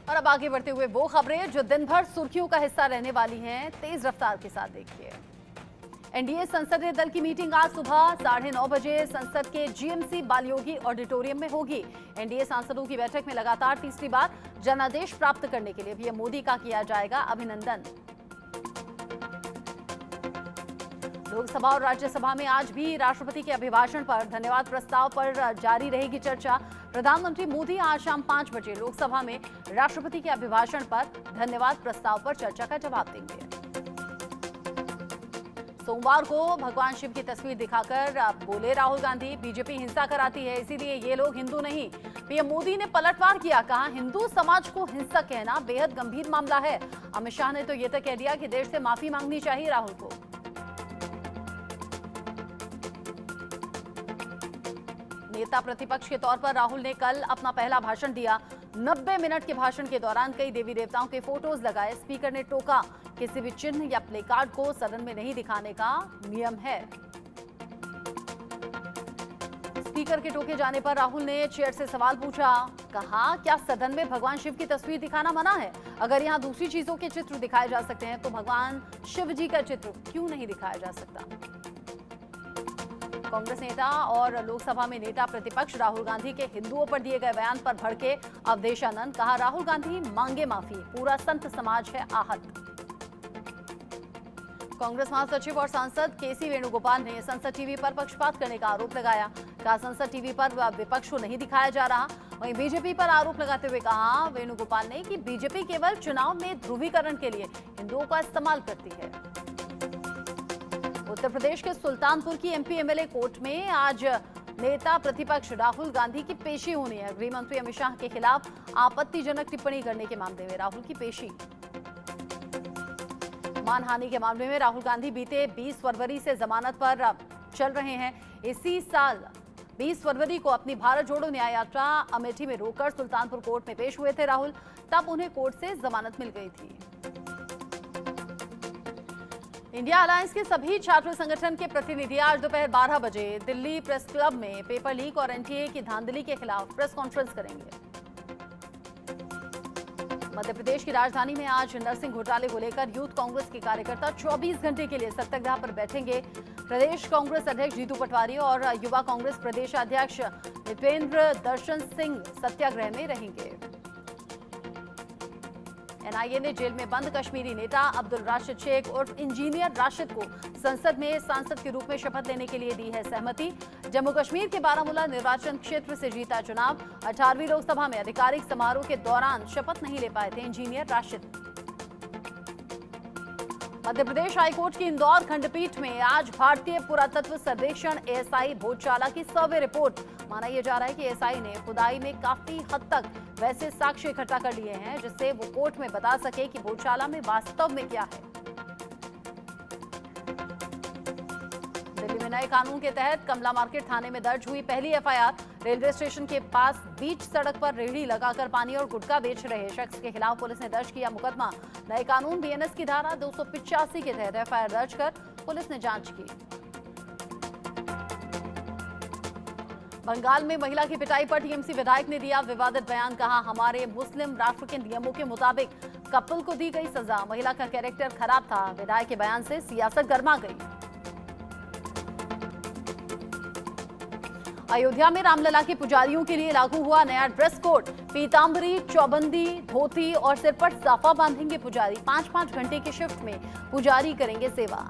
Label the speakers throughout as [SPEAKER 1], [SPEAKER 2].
[SPEAKER 1] और अब आगे बढ़ते हुए वो खबरें जो दिन भर सुर्खियों का हिस्सा रहने वाली हैं, तेज रफ्तार के साथ देखिए। एनडीए संसदीय दल की मीटिंग आज सुबह 9:30 बजे संसद के जीएमसी बालयोगी ऑडिटोरियम में होगी। एनडीए सांसदों की बैठक में लगातार तीसरी बार जनादेश प्राप्त करने के लिए पीएम मोदी का किया जाएगा अभिनंदन। लोकसभा और राज्यसभा में आज भी राष्ट्रपति के अभिभाषण पर धन्यवाद प्रस्ताव पर जारी रहेगी चर्चा। प्रधानमंत्री मोदी आज शाम 5 बजे लोकसभा में राष्ट्रपति के अभिभाषण पर धन्यवाद प्रस्ताव पर चर्चा का जवाब देंगे। सोमवार को भगवान शिव की तस्वीर दिखाकर बोले राहुल गांधी, बीजेपी हिंसा कराती है, इसीलिए ये लोग हिंदू नहीं। पीएम मोदी ने पलटवार किया, कहा हिंदू समाज को हिंसक कहना बेहद गंभीर मामला है। अमित शाह ने तो ये तक कह दिया कि देश से माफी मांगनी चाहिए राहुल को। नेता प्रतिपक्ष के तौर पर राहुल ने कल अपना पहला भाषण दिया। 90 मिनट के भाषण के दौरान कई देवी देवताओं के फोटोज लगाए। स्पीकर ने टोका, किसी भी चिन्ह या प्ले कार्ड को सदन में नहीं दिखाने का नियम है। स्पीकर के टोके जाने पर राहुल ने चेयर से सवाल पूछा, कहा क्या सदन में भगवान शिव की तस्वीर दिखाना मना है? अगर यहाँ दूसरी चीजों के चित्र दिखाए जा सकते हैं तो भगवान शिव जी का चित्र क्यों नहीं दिखाया जा सकता? कांग्रेस नेता और लोकसभा में नेता प्रतिपक्ष राहुल गांधी के हिंदुओं पर दिए गए बयान पर भड़के अवधेश आनंद, कहा राहुल गांधी मांगे माफी, पूरा संत समाज है आहत। कांग्रेस महासचिव और सांसद केसी वेणुगोपाल ने संसद टीवी पर पक्षपात करने का आरोप लगाया। कहा संसद टीवी पर विपक्ष को नहीं दिखाया जा रहा। वहीं बीजेपी पर आरोप लगाते हुए कहा वेणुगोपाल ने कि बीजेपी केवल चुनाव में ध्रुवीकरण के लिए हिंदुओं का इस्तेमाल करती है। उत्तर प्रदेश के सुल्तानपुर की एमपी एमएलए कोर्ट में आज नेता प्रतिपक्ष राहुल गांधी की पेशी होनी है। गृह मंत्री अमित शाह के खिलाफ आपत्तिजनक टिप्पणी करने के मामले में राहुल की पेशी। मानहानि के मामले में राहुल गांधी बीते 20 फरवरी से जमानत पर चल रहे हैं। इसी साल 20 फरवरी को अपनी भारत जोड़ो न्याय यात्रा अमेठी में रोककर सुल्तानपुर कोर्ट में पेश हुए थे राहुल, तब उन्हें कोर्ट से जमानत मिल गई थी। इंडिया अलायंस के सभी छात्र संगठन के प्रतिनिधि आज दोपहर 12 बजे दिल्ली प्रेस क्लब में पेपर लीक और एनटीए की धांधली के खिलाफ प्रेस कॉन्फ्रेंस करेंगे। मध्य प्रदेश की राजधानी में आज नरसिंह घोटाले को लेकर यूथ कांग्रेस के कार्यकर्ता 24 घंटे के लिए सत्याग्रह पर बैठेंगे। प्रदेश कांग्रेस अध्यक्ष जीतू पटवारी और युवा कांग्रेस प्रदेश अध्यक्ष नितेंद्र दर्शन सिंह सत्याग्रह में रहेंगे। एनआईए ने जेल में बंद कश्मीरी नेता अब्दुल राशिद शेख उर्फ इंजीनियर राशिद को संसद में सांसद के रूप में शपथ लेने के लिए दी है सहमति। जम्मू कश्मीर के बारामूला निर्वाचन क्षेत्र से जीता चुनाव। 18वीं लोकसभा में आधिकारिक समारोह के दौरान शपथ नहीं ले पाए थे इंजीनियर राशिद। मध्य प्रदेश हाईकोर्ट की इंदौर खंडपीठ में आज भारतीय पुरातत्व सर्वेक्षण एएसआई भोजशाला की सर्वे रिपोर्ट। माना यह जा रहा है कि एएसआई ने खुदाई में काफी हद तक वैसे साक्ष्य इकट्ठा कर लिए हैं जिससे वो कोर्ट में बता सके कि भोजशाला में वास्तव में क्या है। दिल्ली में नए कानून के तहत कमला मार्केट थाने में दर्ज हुई पहली एफआईआर। रेलवे स्टेशन के पास बीच सड़क पर रेहड़ी लगाकर पानी और गुटखा बेच रहे शख्स के खिलाफ पुलिस ने दर्ज किया मुकदमा। नए कानून बीएनएस की धारा 285 के तहत एफआईआर दर्ज कर पुलिस ने जांच की। बंगाल में महिला की पिटाई पर टीएमसी विधायक ने दिया विवादित बयान। कहा हमारे मुस्लिम राष्ट्र के नियमों के मुताबिक कपल को दी गई सजा, महिला का कैरेक्टर खराब था। विधायक के बयान से सियासत गर्मा गई। अयोध्या में रामलला के पुजारियों के लिए लागू हुआ नया ड्रेस कोड। पीतांबरी, चौबंदी, धोती और सिर पर साफा बांधेंगे पुजारी। 5-5 घंटे की शिफ्ट में पुजारी करेंगे सेवा।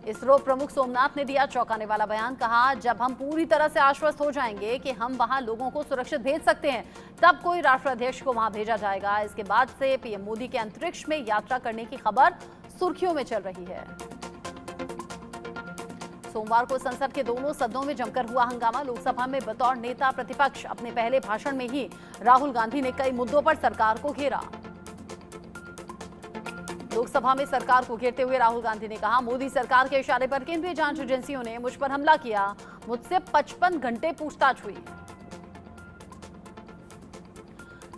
[SPEAKER 1] इसरो प्रमुख सोमनाथ ने दिया चौंकाने वाला बयान। कहा जब हम पूरी तरह से आश्वस्त हो जाएंगे कि हम वहां लोगों को सुरक्षित भेज सकते हैं तब कोई राष्ट्राध्यक्ष को वहां भेजा जाएगा। इसके बाद से पीएम मोदी के अंतरिक्ष में यात्रा करने की खबर सुर्खियों में चल रही है। सोमवार को संसद के दोनों सदनों में जमकर हुआ हंगामा। लोकसभा में बतौर नेता प्रतिपक्ष अपने पहले भाषण में ही राहुल गांधी ने कई मुद्दों पर सरकार को घेरा। लोकसभा में सरकार को घेरते हुए राहुल गांधी ने कहा मोदी सरकार के इशारे पर केंद्रीय जांच एजेंसियों ने मुझ पर हमला किया। मुझसे 55 घंटे पूछताछ हुई।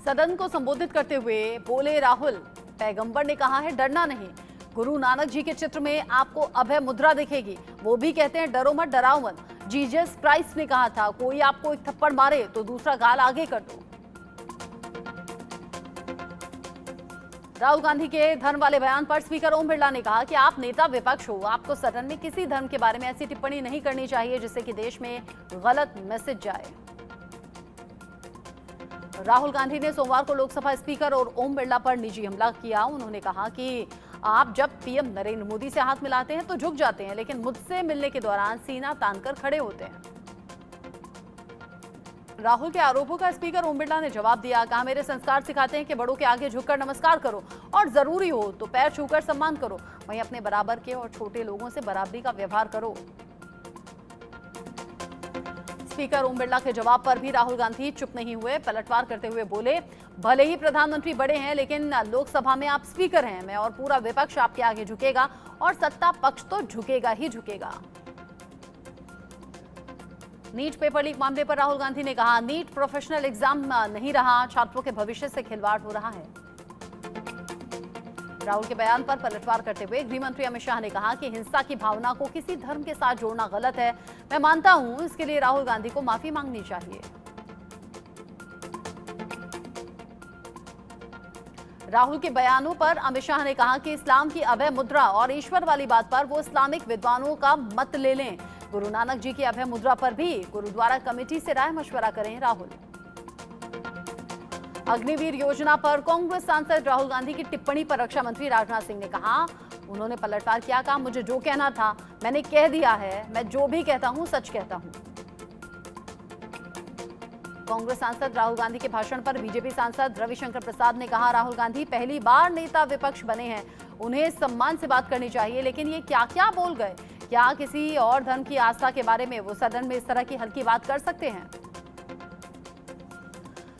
[SPEAKER 1] सदन को संबोधित करते हुए बोले राहुल, पैगंबर ने कहा है डरना नहीं। गुरु नानक जी के चित्र में आपको अभय मुद्रा दिखेगी। वो भी कहते हैं डरो मत, डराओ मत। जीसस क्राइस्ट ने कहा था कोई आपको एक थप्पड़ मारे तो दूसरा गाल आगे कर दो। राहुल गांधी के धर्म वाले बयान पर स्पीकर ओम बिरला ने कहा कि आप नेता विपक्ष हो, आपको सदन में किसी धर्म के बारे में ऐसी टिप्पणी नहीं करनी चाहिए जिससे कि देश में गलत मैसेज जाए। राहुल गांधी ने सोमवार को लोकसभा स्पीकर और ओम बिरला पर निजी हमला किया। उन्होंने कहा कि आप जब पीएम नरेंद्र मोदी से हाथ मिलाते हैं तो झुक जाते हैं, लेकिन मुझसे मिलने के दौरान सीना तानकर खड़े होते हैं। राहुल के आरोपों का स्पीकर ओम बिरला ने जवाब दिया। कहा, मेरे संस्कार सिखाते हैं कि बड़ों के आगे झुककर नमस्कार करो और जरूरी हो तो पैर छूकर सम्मान करो, वहीं अपने बराबर के और छोटे लोगों से बराबरी का व्यवहार करो। स्पीकर ओम बिरला के जवाब पर भी राहुल गांधी चुप नहीं हुए। पलटवार करते हुए बोले, भले ही प्रधानमंत्री बड़े हैं लेकिन लोकसभा में आप स्पीकर हैं, मैं और पूरा विपक्ष आपके आगे झुकेगा और सत्ता पक्ष तो झुकेगा ही झुकेगा। नीट पेपर लीक मामले पर राहुल गांधी ने कहा, नीट प्रोफेशनल एग्जाम नहीं रहा, छात्रों के भविष्य से खिलवाड़ हो रहा है। राहुल के बयान पर पलटवार करते हुए गृह मंत्री अमित शाह ने कहा कि हिंसा की भावना को किसी धर्म के साथ जोड़ना गलत है। मैं मानता हूं, इसके लिए राहुल गांधी को माफी मांगनी चाहिए। राहुल के बयानों पर अमित शाह ने कहा कि इस्लाम की अभय मुद्रा और ईश्वर वाली बात पर वो इस्लामिक विद्वानों का मत ले लें। गुरु नानक जी की अभय मुद्रा पर भी गुरुद्वारा कमेटी से राय मशवरा करें राहुल। अग्निवीर योजना पर कांग्रेस सांसद राहुल गांधी की टिप्पणी पर रक्षा मंत्री राजनाथ सिंह ने कहा, उन्होंने पलटवार किया। कहा, मुझे जो कहना था मैंने कह दिया है, मैं जो भी कहता हूं सच कहता हूं। कांग्रेस सांसद राहुल गांधी के भाषण पर बीजेपी सांसद रविशंकर प्रसाद ने कहा, राहुल गांधी पहली बार नेता विपक्ष बने हैं, उन्हें सम्मान से बात करनी चाहिए, लेकिन ये क्या क्या बोल गए। क्या किसी और धर्म की आस्था के बारे में वो सदन में इस तरह की हल्की बात कर सकते हैं।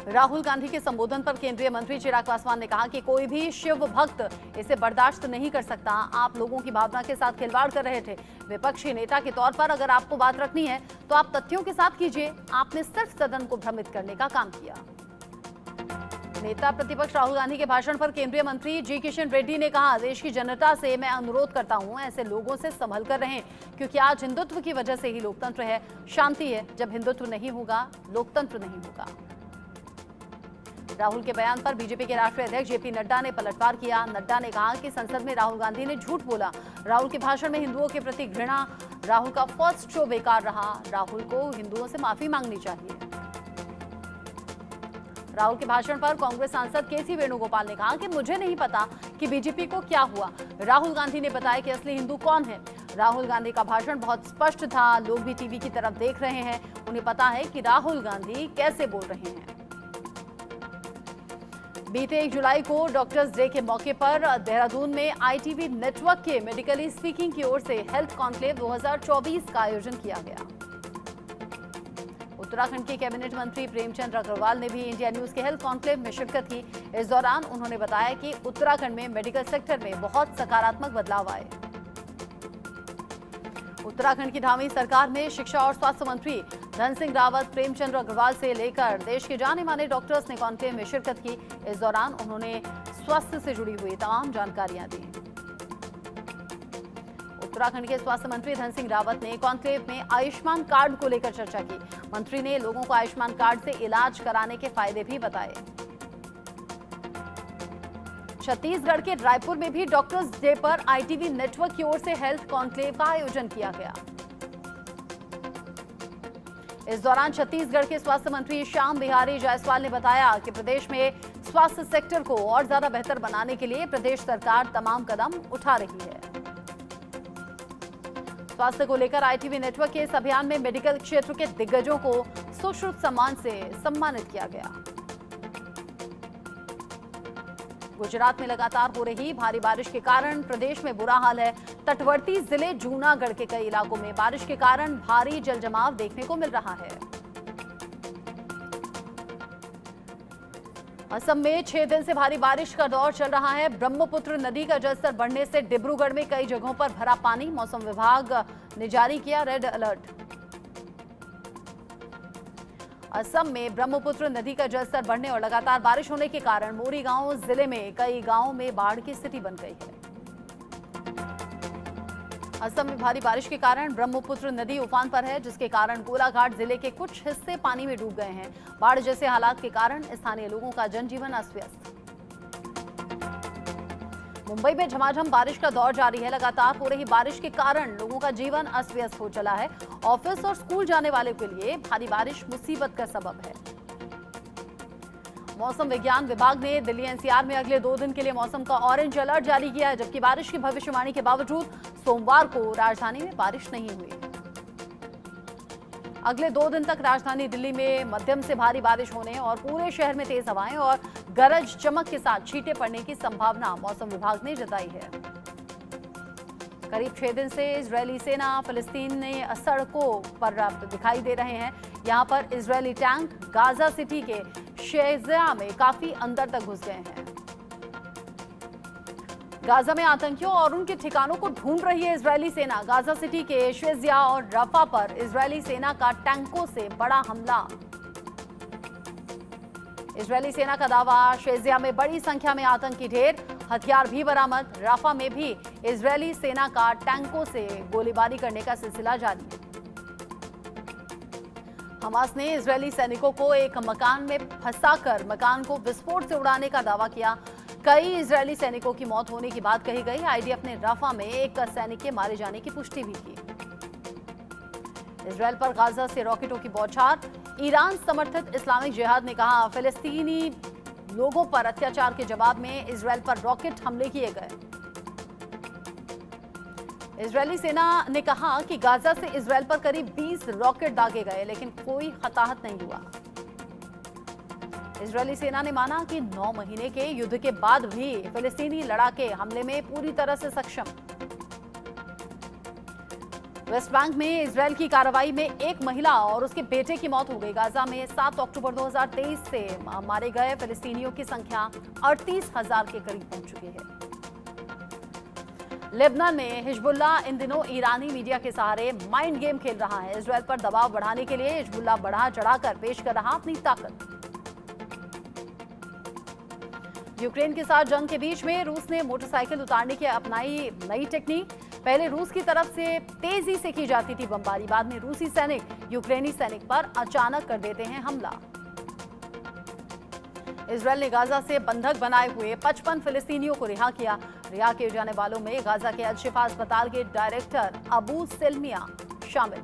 [SPEAKER 1] राहुल गांधी के संबोधन पर केंद्रीय मंत्री चिराग पासवान ने कहा कि कोई भी शिव भक्त इसे बर्दाश्त नहीं कर सकता। आप लोगों की भावना के साथ खिलवाड़ कर रहे थे। विपक्षी नेता के तौर पर अगर आपको बात रखनी है तो आप तथ्यों के साथ कीजिए। आपने सिर्फ सदन को भ्रमित करने का काम किया। नेता प्रतिपक्ष राहुल गांधी के भाषण पर केंद्रीय मंत्री जी किशन रेड्डी ने कहा, देश की जनता से मैं अनुरोध करता हूं, ऐसे लोगों से संभल कर रहें, क्योंकि आज हिंदुत्व की वजह से ही लोकतंत्र है, शांति है। जब हिंदुत्व नहीं होगा, लोकतंत्र नहीं होगा। राहुल के बयान पर बीजेपी के राष्ट्रीय अध्यक्ष जेपी नड्डा ने पलटवार किया। नड्डा ने कहा कि संसद में राहुल गांधी ने झूठ बोला। राहुल के भाषण में हिंदुओं के प्रति घृणा। राहुल का फर्स्ट शो बेकार रहा। राहुल को हिंदुओं से माफी मांगनी चाहिए। राहुल के भाषण पर कांग्रेस सांसद केसी वेणुगोपाल ने कहा कि मुझे नहीं पता कि बीजेपी को क्या हुआ। राहुल गांधी ने बताया कि असली हिंदू कौन है। राहुल गांधी का भाषण बहुत स्पष्ट था। लोग भी टीवी की तरफ देख रहे हैं, उन्हें पता है कि राहुल गांधी कैसे बोल रहे हैं। बीते 1 जुलाई को डॉक्टर्स डे के मौके पर देहरादून में आईटीवी नेटवर्क के मेडिकली स्पीकिंग की ओर से हेल्थ कॉन्क्लेव 2024 का आयोजन किया गया। उत्तराखंड के कैबिनेट मंत्री प्रेमचंद अग्रवाल ने भी इंडिया न्यूज के हेल्थ कॉन्क्लेव में शिरकत की। इस दौरान उन्होंने बताया कि उत्तराखंड में मेडिकल सेक्टर में बहुत सकारात्मक बदलाव आए। उत्तराखंड की धामी सरकार में शिक्षा और स्वास्थ्य मंत्री धन सिंह रावत, प्रेमचंद अग्रवाल से लेकर देश के जाने माने डॉक्टर्स ने कॉन्क्लेव में शिरकत की। इस दौरान उन्होंने स्वास्थ्य से जुड़ी हुई तमाम जानकारियां दी। उत्तराखंड के स्वास्थ्य मंत्री धन सिंह रावत ने कॉन्क्लेव में आयुष्मान कार्ड को लेकर चर्चा की। मंत्री ने लोगों को आयुष्मान कार्ड से इलाज कराने के फायदे भी बताए। छत्तीसगढ़ के रायपुर में भी डॉक्टर्स डे पर आईटीवी नेटवर्क की ओर से हेल्थ कॉन्क्लेव का आयोजन किया गया। इस दौरान छत्तीसगढ़ के स्वास्थ्य मंत्री श्याम बिहारी जायसवाल ने बताया कि प्रदेश में स्वास्थ्य सेक्टर को और ज्यादा बेहतर बनाने के लिए प्रदेश सरकार तमाम कदम उठा रही है। स्वास्थ्य को लेकर आईटीवी नेटवर्क के इस अभियान में मेडिकल क्षेत्र के दिग्गजों को सुश्रुत सम्मान से सम्मानित किया गया। गुजरात में लगातार हो रही भारी बारिश के कारण प्रदेश में बुरा हाल है। तटवर्ती जिले जूनागढ़ के कई इलाकों में बारिश के कारण भारी जलजमाव देखने को मिल रहा है। असम में 6 दिन से भारी बारिश का दौर चल रहा है। ब्रह्मपुत्र नदी का जलस्तर बढ़ने से डिब्रूगढ़ में कई जगहों पर भरा पानी। मौसम विभाग ने जारी किया रेड अलर्ट। असम में ब्रह्मपुत्र नदी का जलस्तर बढ़ने और लगातार बारिश होने के कारण मोरीगांव जिले में कई गांवों में बाढ़ की स्थिति बन गई है। असम में भारी बारिश के कारण ब्रह्मपुत्र नदी उफान पर है, जिसके कारण गोलाघाट जिले के कुछ हिस्से पानी में डूब गए हैं। बाढ़ जैसे हालात के कारण स्थानीय लोगों का जनजीवन अस्त व्यस्त। मुंबई में झमाझम बारिश का दौर जारी है। लगातार हो रही बारिश के कारण लोगों का जीवन अस्त व्यस्त हो चला है। ऑफिस और स्कूल जाने वालों के लिए भारी बारिश मुसीबत का सबब है। मौसम विज्ञान विभाग ने दिल्ली एनसीआर में अगले 2 दिन के लिए मौसम का ऑरेंज अलर्ट जारी किया है, जबकि बारिश की भविष्यवाणी के बावजूद सोमवार को राजधानी में बारिश नहीं हुई। अगले 2 दिन तक राजधानी दिल्ली में मध्यम से भारी बारिश होने और पूरे शहर में तेज हवाएं और गरज चमक के साथ छींटे पड़ने की संभावना मौसम विभाग ने जताई है। करीब 6 दिन से इजरायली सेना फिलिस्तीन में सड़कों पर दिखाई दे रहे हैं। यहां पर इजरायली टैंक गाजा सिटी के शेज़िया में काफी अंदर तक घुस गए हैं। गाजा में आतंकियों और उनके ठिकानों को ढूंढ रही है इजरायली सेना। गाजा सिटी के शेज़िया और रफा पर इजरायली सेना का टैंकों से बड़ा हमला। इजरायली सेना का दावा, शेज़िया में बड़ी संख्या में आतंकी ढेर, हथियार भी बरामद। राफा में भी इजरायली सेना का टैंकों से गोलीबारी करने का सिलसिला जारी है। हमास ने इजरायली सैनिकों को एक मकान में फंसाकर मकान को विस्फोट से उड़ाने का दावा किया। कई इजरायली सैनिकों की मौत होने की बात कही गई। आईडीएफ ने राफा में एक सैनिक के मारे जाने की पुष्टि भी की। इजरायल पर गाजा से रॉकेटों की बौछार। ईरान समर्थित इस्लामिक जिहाद ने कहा, फिलिस्तीनी लोगों पर अत्याचार के जवाब में इजरायल पर रॉकेट हमले किए गए। इजरायली सेना ने कहा कि गाजा से इजरायल पर करीब 20 रॉकेट दागे गए, लेकिन कोई हताहत नहीं हुआ। इजरायली सेना ने माना कि 9 महीने के युद्ध के बाद भी फिलिस्तीनी लड़ाके हमले में पूरी तरह से सक्षम। वेस्ट बैंक में इजरायल की कार्रवाई में एक महिला और उसके बेटे की मौत हो गई। गाजा में 7 अक्टूबर 2023 से मारे गए फिलिस्तीनियों की संख्या 38,000 के करीब पहुंच चुकी है। लेबनान में हिजबुल्लाह इन दिनों ईरानी मीडिया के सहारे माइंड गेम खेल रहा है। इजरायल पर दबाव बढ़ाने के लिए हिजबुल्लाह बढ़ा चढ़ाकर पेश कर रहा अपनी ताकत। यूक्रेन के साथ जंग के बीच में रूस ने मोटरसाइकिल उतारने की अपनाई नई टेक्निक। पहले रूस की तरफ से तेजी से की जाती थी बमबारी, बाद में रूसी सैनिक यूक्रेनी सैनिक पर अचानक कर देते हैं हमला। इजरायल ने गाजा से बंधक बनाए हुए 55 फिलिस्तीनियों को रिहा किया। रिहा किए जाने वालों में गाजा के अल शिफा अस्पताल के डायरेक्टर अबू सेल्मिया शामिल।